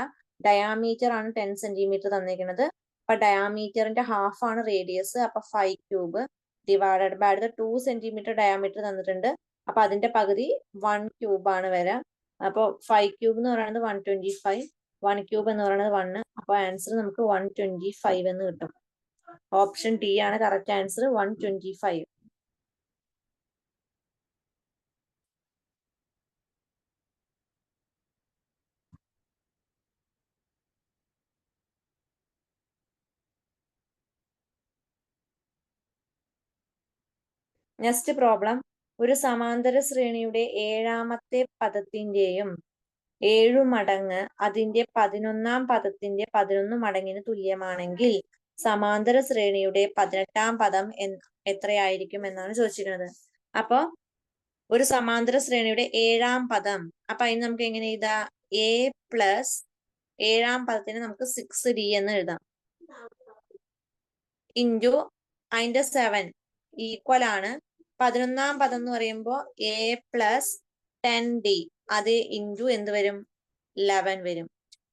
ഡയാമീറ്റർ ആണ് 10 സെന്റിമീറ്റർ തന്നിരിക്കുന്നത്. അപ്പൊ ഡയാമീറ്ററിന്റെ ഹാഫ് ആണ് റേഡിയസ്. അപ്പൊ 5 cube divided by 2 centimetre diameter തന്നിട്ടുണ്ട്. അപ്പൊ അതിന്റെ പകുതി 1 ക്യൂബ് ആണ് വരാം. അപ്പൊ 5 ക്യൂബ് എന്ന് പറയുന്നത് 125, 1 ക്യൂബ് എന്ന് പറയുന്നത് 1. അപ്പൊ ആൻസർ നമുക്ക് 125 എന്ന് കിട്ടും. ഓപ്ഷൻ ടി ആണ് കറക്റ്റ് ആൻസർ, 125. Next problem. ഒരു സമാന്തര ശ്രേണിയുടെ 7ാമത്തെ പദത്തിന്റെയും 7 മടങ്ങ് അതിന്റെ 11ാം പദത്തിന്റെ 11 മടങ്ങിന് തുല്യമാണെങ്കിൽ സമാന്തര ശ്രേണിയുടെ 18ാം പദം എത്രയായിരിക്കും എന്നാണ് ചോദിച്ചിരിക്കുന്നത്. അപ്പൊ ഒരു സമാന്തര ശ്രേണിയുടെ 7ാം പദം, അപ്പൊ അതിന് നമുക്ക് എങ്ങനെ എഴുതാം? A പ്ലസ് 7ാം പദത്തിന് നമുക്ക് 6D എന്ന് എഴുതാം. ഇൻറ്റു അതിന്റെ 7 ഈക്വൽ ആണ് 11ാം പദം എന്ന് പറയുമ്പോൾ A പ്ലസ് 10D, അത് ഇൻറ്റു എന്ത് വരും? 11 വരും.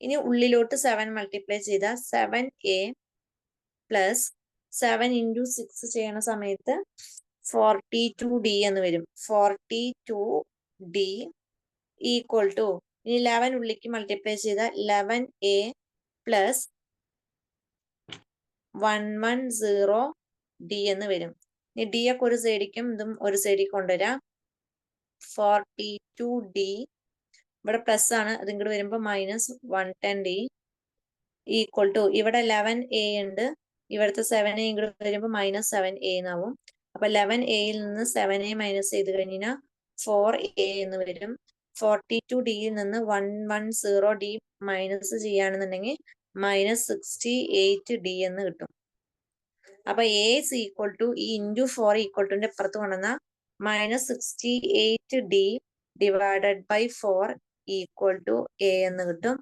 ഇനി ഉള്ളിലോട്ട് 7 മൾട്ടിപ്ലൈ ചെയ്താൽ 7A പ്ലസ് 7 ഇൻറ്റു 6 ചെയ്യണ സമയത്ത് 42D എന്ന് വരും. 42D ഈക്വൽ ടു, ഇനി 11 ഉള്ളിലേക്ക് മൾട്ടിപ്ലൈ ചെയ്താൽ 11A പ്ലസ് 110D എന്ന് വരും. ഇനി D ഒക്കെ ഒരു സൈഡിക്കും ഇതും ഒരു സൈഡിൽ കൊണ്ടുവരാം. 42D ഇവിടെ പ്ലസ് ആണ്, അത് ഇങ്ങോട്ട് വരുമ്പോൾ മൈനസ് 110D ഈക്വൽ ടു, ഇവിടെ 11A ഉണ്ട്, ഇവിടുത്തെ 7A ഇങ്ങോട്ട് വരുമ്പോൾ മൈനസ് 7A എന്നാവും. അപ്പൊ 11Aയിൽ നിന്ന് 7A മൈനസ് ചെയ്ത് കഴിഞ്ഞാൽ 4A എന്ന് വരും. 42Dയിൽ നിന്ന് 110D മൈനസ് ചെയ്യുകയാണെന്നുണ്ടെങ്കിൽ മൈനസ് 68D എന്ന് കിട്ടും. അപ്പൊ A is equal to ഈ ഇൻറ്റു 4 ഈക്വൽ ടുന്റെ ഇപ്പുറത്ത് കൊണ്ടുവന്നാൽ minus 68D divided by 4 equal to A എന്ന് കിട്ടും.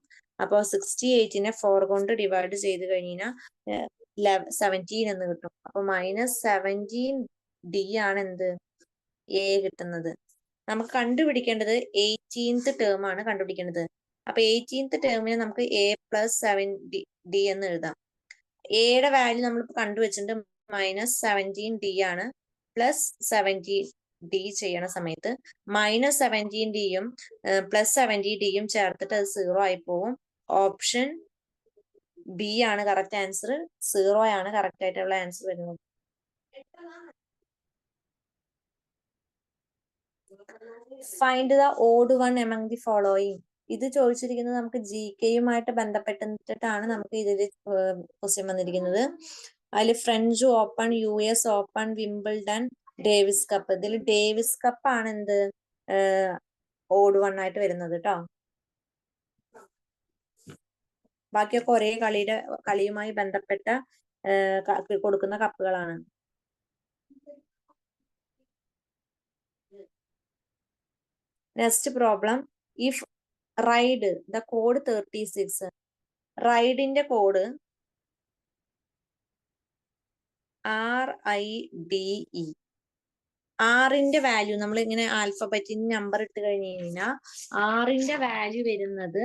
അപ്പൊ 68നെ 4 കൊണ്ട് ഡിവൈഡ് ചെയ്ത് കഴിഞ്ഞാൽ 17 എന്ന് കിട്ടും. അപ്പൊ മൈനസ് 17D ആണ് എന്ത്? A കിട്ടുന്നത്. നമുക്ക് കണ്ടുപിടിക്കേണ്ടത് 18th ടേം ആണ് കണ്ടുപിടിക്കേണ്ടത്. അപ്പൊ 18th ടേമിന് നമുക്ക് A പ്ലസ് 7D എന്ന് എഴുതാം. എയുടെ വാല്യൂ നമ്മൾ കണ്ടുവച്ചിട്ടുണ്ട് മൈനസ് 17D ആണ്. പ്ലസ് 17D ചെയ്യണ സമയത്ത് മൈനസ് 17Dയും പ്ലസ് 70Dയും ചേർത്തിട്ട് അത് 0 ആയി പോവും. ഓപ്ഷൻ ബി ആണ് കറക്റ്റ് ആൻസർ. 0 ആണ് കറക്റ്റ് ആയിട്ടുള്ള ആൻസർ വരുന്നത്. Find the odd one among the following. ഇത് ചോദിച്ചിരിക്കുന്നത് നമുക്ക് GK-യുമായിട്ട് ബന്ധപ്പെട്ടിട്ടാണ് നമുക്ക് ഇതിൽ ക്വസ്റ്റ്യൻ വന്നിരിക്കുന്നത്. അതിൽ French open, US open, Wimbledon, Davis cup. ഇതിൽ ഡേവിസ് കപ്പ് ആണ് എന്ത് ഓഡ് വൺ ആയിട്ട് വരുന്നത് കേട്ടോ. ബാക്കിയൊക്കെ ഒരേ കളിയുമായി ബന്ധപ്പെട്ട കൊടുക്കുന്ന കപ്പുകളാണ്. Next problem. If ride the code 36, റൈഡിന്റെ കോഡ് RIDE. ആറിന്റെ വാല്യൂ നമ്മൾ ഇങ്ങനെ ആൽഫബറ്റിന് നമ്പർ ഇട്ട് കഴിഞ്ഞ് കഴിഞ്ഞാൽ ആറിന്റെ വാല്യൂ വരുന്നത്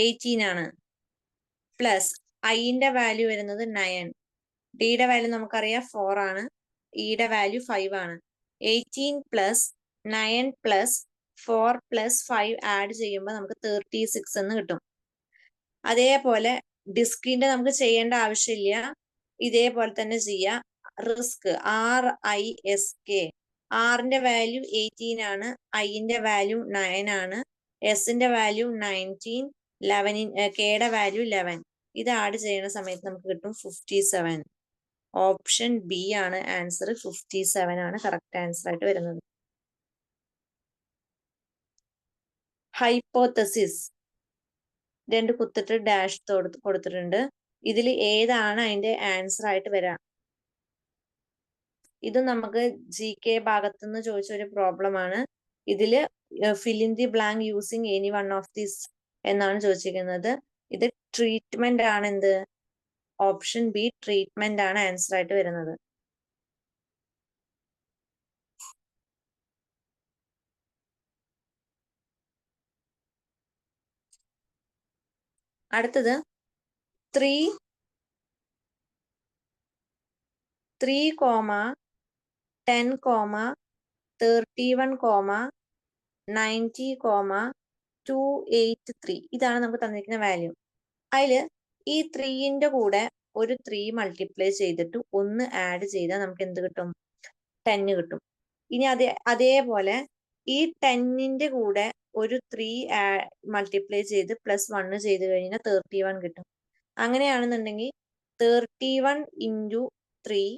18 ആണ്. പ്ലസ് ഐന്റെ വാല്യൂ വരുന്നത് 9. ഡിയുടെ വാല്യൂ നമുക്കറിയാം 4 ആണ്. ഇയുടെ വാല്യൂ 5 ആണ്. 18 പ്ലസ് 9 പ്ലസ് 4 പ്ലസ് 5 ആഡ് ചെയ്യുമ്പോൾ നമുക്ക് 36 എന്ന് കിട്ടും. അതേപോലെ ഡിസ്കിന്റെ നമുക്ക് ചെയ്യേണ്ട ആവശ്യമില്ല, ഇതേപോലെ തന്നെ ചെയ്യാം. Risk RISK. ആറിന്റെ വാല്യൂ 18 ആണ്, ഐന്റെ വാല്യൂ 9 ആണ്, എസിന്റെ വാല്യൂ 19, കെയുടെ വാല്യൂ 11. ഇത് ആഡ് ചെയ്യുന്ന സമയത്ത് നമുക്ക് കിട്ടും 57. ഓപ്ഷൻ ബി ആണ് ആൻസർ. 57 ആണ് കറക്റ്റ് ആൻസർ ആയിട്ട് വരുന്നത്. ഹൈപ്പോത്തസിസ് 2 കുത്തിട്ട് ഡാഷ് കൊടുത്തിട്ടുണ്ട്. ഇതിൽ ഏതാണ് അതിന്റെ ആൻസർ ആയിട്ട് വരാം? ഇത് നമുക്ക് GK ഭാഗത്തു നിന്ന് ചോദിച്ച ഒരു പ്രോബ്ലം ആണ്. ഇതില് fill in the blank using any one of these എന്നാണ് ചോദിച്ചിരിക്കുന്നത്. ഇത് ട്രീറ്റ്മെന്റ് ആണ്. എന്ത്? ഓപ്ഷൻ ബി ട്രീറ്റ്മെന്റ് ആണ് ആൻസർ ആയിട്ട് വരുന്നത്. അടുത്തത് 3, 10, 31, 90, 283 ഇതാണ് നമുക്ക് തന്നിരിക്കുന്ന വാല്യൂ. അതില് ഈ 3ന്റെ കൂടെ ഒരു 3 മൾട്ടിപ്ലൈ ചെയ്തിട്ട് 1 ആഡ് ചെയ്താൽ നമുക്ക് എന്ത് കിട്ടും? 10 കിട്ടും. ഇനി അതേപോലെ ഈ 10ന്റെ കൂടെ ഒരു 3 മൾട്ടിപ്ലൈ ചെയ്ത് +1 ചെയ്ത് കഴിഞ്ഞാൽ 31 കിട്ടും. അങ്ങനെയാണെന്നുണ്ടെങ്കിൽ 31 × 3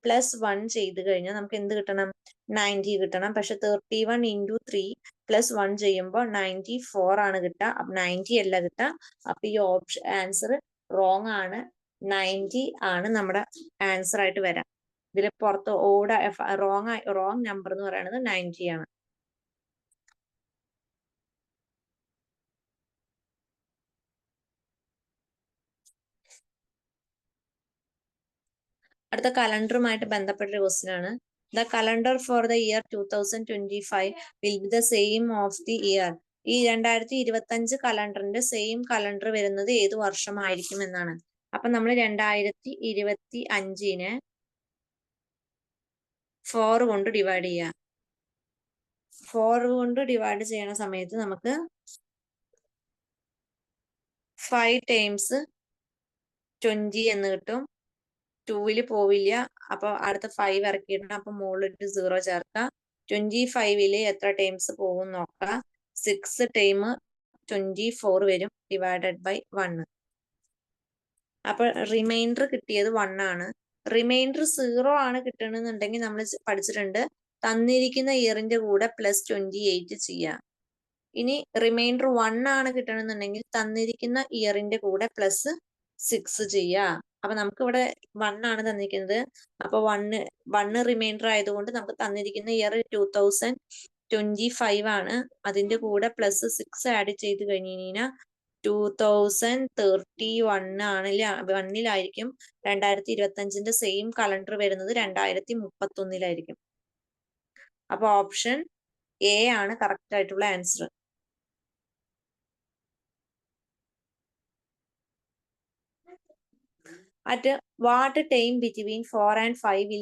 +1 ചെയ്ത് കഴിഞ്ഞാൽ നമുക്ക് എന്ത് കിട്ടണം? 90 കിട്ടണം. പക്ഷെ 31 × 3 +1 ചെയ്യുമ്പോൾ 94 ആണ് കിട്ടുക. 90 അല്ല കിട്ടുക. അപ്പൊ ഈ ഓപ്ഷൻ ആൻസർ റോങ് ആണ്. 90 ആണ് നമ്മുടെ ആൻസർ ആയിട്ട് വരാം. ഇതിൽ പുറത്ത് റോങ് നമ്പർ എന്ന് പറയുന്നത് 90 ആണ്. അടുത്ത കലണ്ടറുമായിട്ട് ബന്ധപ്പെട്ട ഒരു ക്വസ്റ്റ്യൻ ആണ്. The calendar for the year 2025 will be the same of the year. ഈ 2025 കലണ്ടറിന്റെ സെയിം കലണ്ടർ വരുന്നത് ഏത് വർഷമായിരിക്കും എന്നാണ്. അപ്പൊ നമ്മൾ 2025നെ 4 കൊണ്ട് ഡിവൈഡ് ചെയ്യാം. 4 കൊണ്ട് ഡിവൈഡ് ചെയ്യണ സമയത്ത് നമുക്ക് 5 ടൈംസ് 20 എന്ന് കിട്ടും. 2ല് പോവില്ല. അപ്പൊ അടുത്ത 5 ഇറക്കിയിടണം. അപ്പൊ മുകളിലൊരു 0 ചേർക്കാം. 25ല് എത്ര ടൈംസ് പോകും നോക്കാം. 6 ടൈം 24 വരും ഡിവൈഡഡ് ബൈ 1. അപ്പൊ റിമൈൻഡർ കിട്ടിയത് 1 ആണ്. റിമൈൻഡർ 0 ആണ് കിട്ടണമെന്നുണ്ടെങ്കിൽ നമ്മൾ പഠിച്ചിട്ടുണ്ട്, തന്നിരിക്കുന്ന ഇയറിന്റെ കൂടെ +28 ചെയ്യാം. ഇനി റിമൈൻഡർ 1 ആണ് കിട്ടണമെന്നുണ്ടെങ്കിൽ തന്നിരിക്കുന്ന ഇയറിന്റെ കൂടെ +6 ചെയ്യാം. അപ്പൊ നമുക്ക് ഇവിടെ 1 ആണ് തന്നിരിക്കുന്നത്. അപ്പൊ 1 റിമൈൻഡർ ആയതുകൊണ്ട് നമുക്ക് തന്നിരിക്കുന്ന ഇയർ 2025 ആണ്. അതിന്റെ കൂടെ +6 ആഡ് ചെയ്ത് കഴിഞ്ഞ് കഴിഞ്ഞാൽ 2031 1ലായിരിക്കും. 2025ന്റെ സെയിം കലണ്ടർ വരുന്നത് 2031ലായിരിക്കും. അപ്പൊ ഓപ്ഷൻ എ ആണ് കറക്റ്റ് ആയിട്ടുള്ള answer. At what time between 4 and 5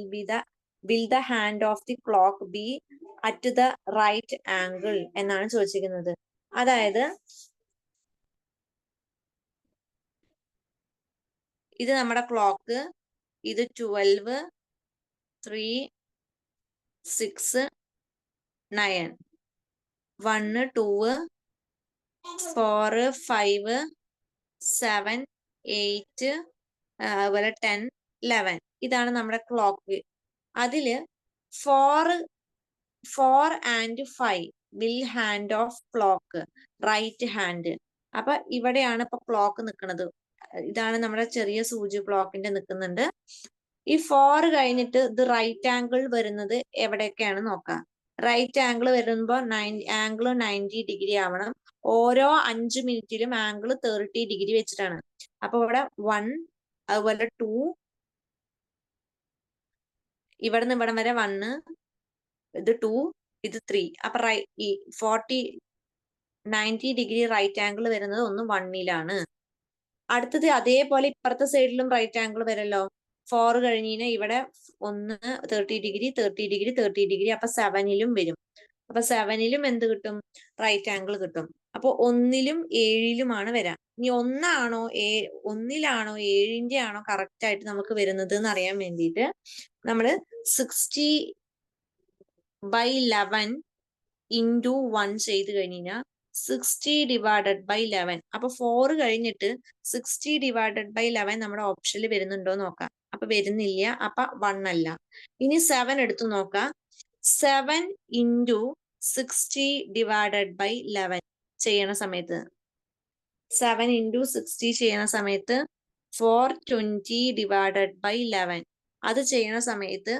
will the hand of the clock be at the right angle എന്നാണ് ചോദിച്ചിരിക്കുന്നത്. അതായത് ഇത് നമ്മുടെ ക്ലോക്ക്, ഇത് 12, 3, 6, 9, 1, 2, 4, 5, 7, 8 അതുപോലെ 10, 11 ഇതാണ് നമ്മുടെ ക്ലോക്ക്. അതില് 4 and 5 will hand of clock right hand. അപ്പൊ ഇവിടെയാണ് ഇപ്പൊ ക്ലോക്ക് നിൽക്കുന്നത്. ഇതാണ് നമ്മുടെ ചെറിയ സൂചി ക്ലോക്കിന്റെ നിൽക്കുന്നുണ്ട്. ഈ 4 കഴിഞ്ഞിട്ട് ഇത് റൈറ്റ് ആംഗിൾ വരുന്നത് എവിടെയൊക്കെയാണ് നോക്കാം. റൈറ്റ് ആംഗിൾ വരുമ്പോ ആംഗിൾ 90 ഡിഗ്രി ആവണം. ഓരോ 5 മിനിറ്റിലും ആംഗിൾ 30 ഡിഗ്രി വെച്ചിട്ടാണ്. അപ്പൊ ഇവിടെ 1, അതുപോലെ 2, ഇവിടുന്ന് ഇവിടം വരെ 1, ഇത് 2, ഇത് 3. അപ്പൊ 90 ഡിഗ്രി റൈറ്റ് ആംഗിൾ വരുന്നത് ഒന്ന് 1ലാണ്. അടുത്തത് അതേപോലെ ഇപ്പുറത്തെ സൈഡിലും റൈറ്റ് ആംഗിൾ വരല്ലോ. 4 കഴിഞ്ഞാൽ ഇവിടെ 1 30 ഡിഗ്രി 30 ഡിഗ്രി 30 ഡിഗ്രി. അപ്പൊ 7ലും വരും. അപ്പൊ 7ലും എന്ത് കിട്ടും? റൈറ്റ് ആംഗിൾ കിട്ടും. അപ്പൊ 1ലും 7ലുമാണ് വരാം. ഇനി 1ലാണോ 7ന്റെ ആണോ കറക്റ്റ് ആയിട്ട് നമുക്ക് വരുന്നത് എന്ന് അറിയാൻ വേണ്ടിയിട്ട് നമ്മള് 60/11 × 1 ചെയ്ത് കഴിഞ്ഞാൽ 60 ഡിവൈഡഡ് ബൈ 11. അപ്പൊ 4 കഴിഞ്ഞിട്ട് 60 ഡിവൈഡഡ് ബൈ 11 നമ്മുടെ ഓപ്ഷനിൽ വരുന്നുണ്ടോ നോക്കാം. അപ്പൊ വരുന്നില്ല. അപ്പൊ 1 അല്ല. ഇനി 7 എടുത്തു നോക്കാം. 7 × 60 ഡിവൈഡഡ് ബൈ 11 ചെയ്യണ സമയത്ത് 7 into 60 ചെയ്യണ സമയത്ത് 420 divided by 11 അത് ചെയ്യണ സമയത്ത്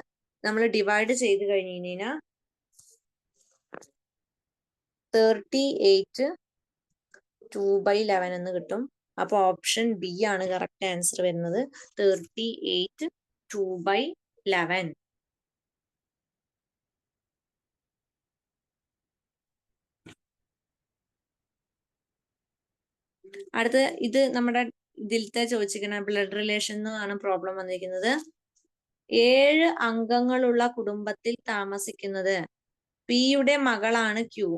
നമ്മൾ ഡിവൈഡ് ചെയ്ത് കഴിഞ്ഞ് കഴിഞ്ഞാൽ 38 2/11 എന്ന് കിട്ടും. അപ്പൊ ഓപ്ഷൻ ബി ആണ് കറക്റ്റ് ആൻസർ വരുന്നത്. 38 2/11. അടുത്ത ഇത് നമ്മുടെ ഇതിലത്തെ ചോദിച്ചിരിക്കുന്ന ബ്ലഡ് റിലേഷൻ എന്നാണ് പ്രോബ്ലം വന്നിരിക്കുന്നത്. 7 അംഗങ്ങളുള്ള കുടുംബത്തിൽ താമസിക്കുന്നത് പിയുടെ മകളാണ് ക്യൂ.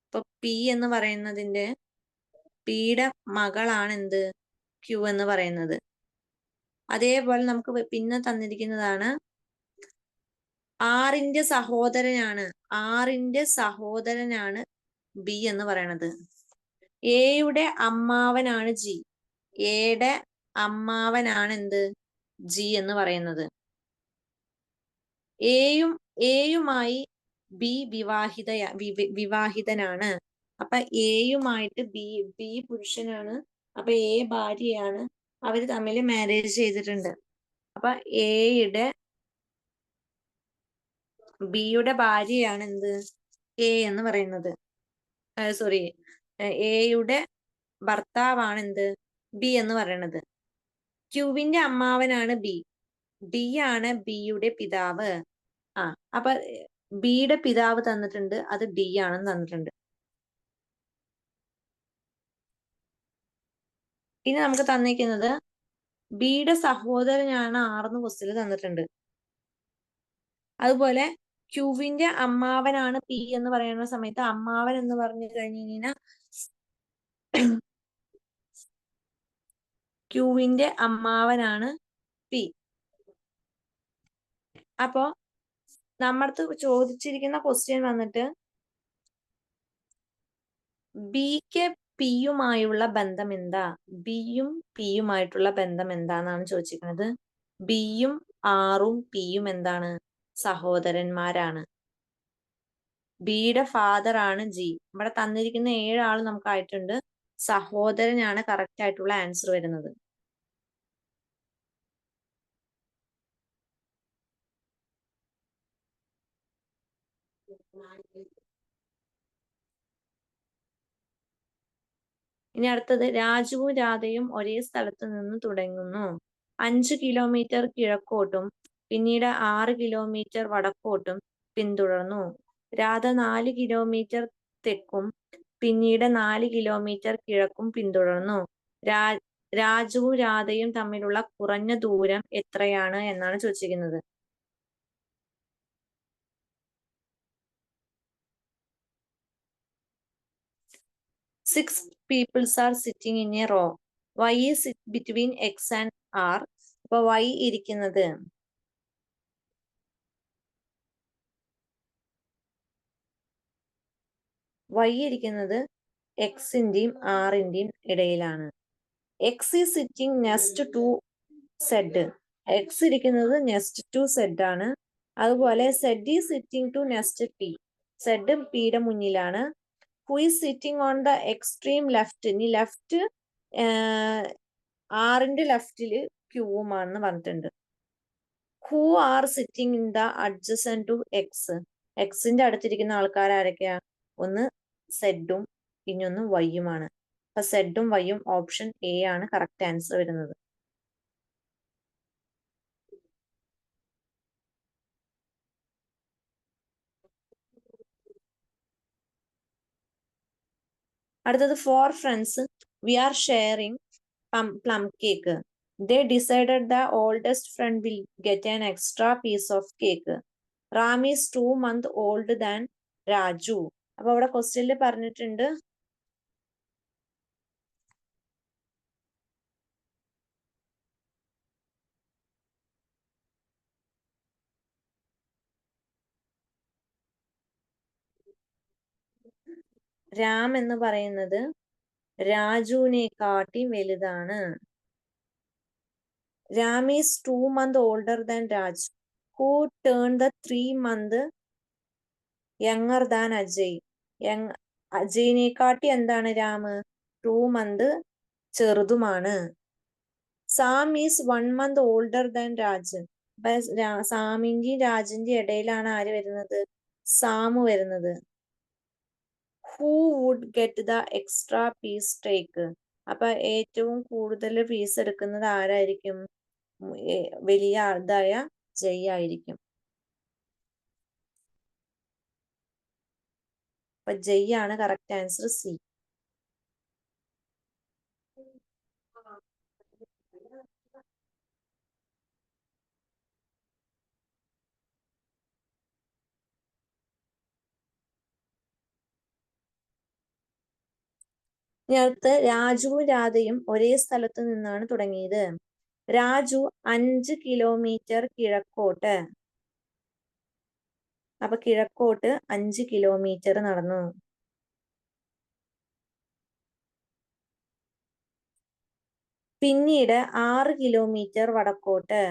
ഇപ്പൊ പി എന്ന് പറയുന്നതിന്റെ പിയുടെ മകളാണ് എന്ത് ക്യൂ എന്ന് പറയുന്നത്. അതേപോലെ നമുക്ക് പിന്നെ തന്നിരിക്കുന്നതാണ് ആറിന്റെ സഹോദരനാണ് ബി എന്ന് പറയണത്. എയുടെ അമ്മാവനാണ് ജി. എയുടെ അമ്മാവനാണ് എന്ത് ജി എന്ന് പറയുന്നത്. എയുമായി ബി വിവാഹിതനാണ്. അപ്പൊ എയുമായിട്ട് ബി പുരുഷനാണ്, അപ്പൊ എ ഭാര്യയാണ്. അവര് തമ്മിൽ മാരേജ് ചെയ്തിട്ടുണ്ട്. അപ്പൊ ബിയുടെ ഭാര്യയാണ് എന്ത് എ എന്ന് പറയുന്നത്. സോറി, എയുടെ ഭർത്താവാണ് എന്ത് ബി എന്ന് പറയുന്നത്. ക്യൂവിന്റെ അമ്മാവനാണ് ബി. ബി ആണ് ബിയുടെ പിതാവ്. അപ്പൊ ബിയുടെ പിതാവ് തന്നിട്ടുണ്ട്, അത് ഡി ആണെന്ന് തന്നിട്ടുണ്ട്. ഇനി നമുക്ക് തന്നിരിക്കുന്നത് ബിയുടെ സഹോദരനാണ് ആറെന്ന് ക്വസ്റ്റ്യനിൽ തന്നിട്ടുണ്ട്. അതുപോലെ ക്യൂവിന്റെ അമ്മാവനാണ് പി എന്ന് പറയുന്ന സമയത്ത് അമ്മാവൻ എന്ന് പറഞ്ഞു കഴിഞ്ഞു കഴിഞ്ഞാൽ ക്യൂവിന്റെ അമ്മാവനാണ് പി. അപ്പോ നമ്മൾക്ക് ചോദിച്ചിരിക്കുന്ന ക്വസ്റ്റ്യൻ വന്നിട്ട് ബിക്ക് പിയുമായുള്ള ബന്ധം എന്താ? ബിയും പിയുമായിട്ടുള്ള ബന്ധം എന്താന്നാണ് ചോദിച്ചിരിക്കുന്നത്. ബിയും ആറും പിയും എന്താണ്? സഹോദരന്മാരാണ്. ബിയുടെ ഫാദർ ആണ് ജി. ഇവിടെ തന്നിരിക്കുന്ന 7 ആള് നമുക്കായിട്ടുണ്ട്. സഹോദരനാണ് കറക്റ്റ് ആയിട്ടുള്ള ആൻസർ വരുന്നത്. ഇനി അടുത്തത് രാജുവും രാധയും ഒരേ സ്ഥലത്ത് നിന്ന് തുടങ്ങുന്നു. 5 കിലോമീറ്റർ കിഴക്കോട്ടും പിന്നീട് 6 കിലോമീറ്റർ വടക്കോട്ടും പിന്തുടർന്നു. രാധ 4 കിലോമീറ്റർ തെക്കും പിന്നീട് 4 കിലോമീറ്റർ കിഴക്കും പിന്തുടർന്നു. രാജുവും രാധയും തമ്മിലുള്ള കുറഞ്ഞ ദൂരം എത്രയാണ് എന്നാണ് ചോദിച്ചിരിക്കുന്നത്. Six people are sitting in a row. Y is between X and R. അപ്പൊ Y ഇരിക്കുന്നത് എക്സിന്റെയും ആറിന്റെയും ഇടയിലാണ്. X is sitting next to Z. എക്സ് ഇരിക്കുന്നത് നെക്സ്റ്റ് ടു സെഡ് ആണ്. അതുപോലെ Z is sitting to next P. Z പിയുടെ മുന്നിലാണ്. Who is sitting on the extreme left. ഇനി ലെഫ്റ്റ് ആറിന്റെ ലെഫ്റ്റില് ക്യൂവുമാണെന്ന് പറഞ്ഞിട്ടുണ്ട്. Who are sitting in the adjacent to X. എക്സിന്റെ അടുത്തിരിക്കുന്ന ആൾക്കാർ ആരൊക്കെയാ? ഒന്ന് സെഡും ഇനിയൊന്ന് വൈയുമാണ്. അപ്പൊ സെഡും വൈയും ഓപ്ഷൻ എ ആണ് കറക്റ്റ് ആൻസർ വരുന്നത്. അടുത്തത് 4 friends we are sharing plum cake. They decided the oldest friend will get an extra piece of cake. Ram is 2 months older than Raju. അപ്പൊ അവിടെ ക്വസ്റ്റ്യനിൽ പറഞ്ഞിട്ടുണ്ട് രാം എന്ന് പറയുന്നത് രാജുവിനെക്കാട്ടി വലുതാണ്. Ram is 2 months older than Raj, who turned the 3 months younger than Ajay. അജയിനെക്കാട്ടി എന്താണ് Ram 2 month ചെറുതുമാണ്. Sam is 1 month older than Rajan. അപ്പൊ സാമിന്റെയും രാജന്റെയും ഇടയിലാണ് ആര് വരുന്നത്? സാമു വരുന്നത്. Who would get the extra piece take? അപ്പൊ ഏറ്റവും കൂടുതൽ പീസ് എടുക്കുന്നത് ആരായിരിക്കും? വലിയ ആളായ ജയ് ആയിരിക്കും. അപ്പൊ ജയ് ആണ് കറക്റ്റ് ആൻസർ, സി. ഇനി അടുത്ത് രാജുവും രാധയും ഒരേ സ്ഥലത്ത് നിന്നാണ് തുടങ്ങിയത്. രാജു 5 കിലോമീറ്റർ കിഴക്കോട്ട്. അപ്പൊ കിഴക്കോട്ട് 5 കിലോമീറ്റർ നടന്നു. പിന്നീട് 6 കിലോമീറ്റർ വടക്കോട്ട്.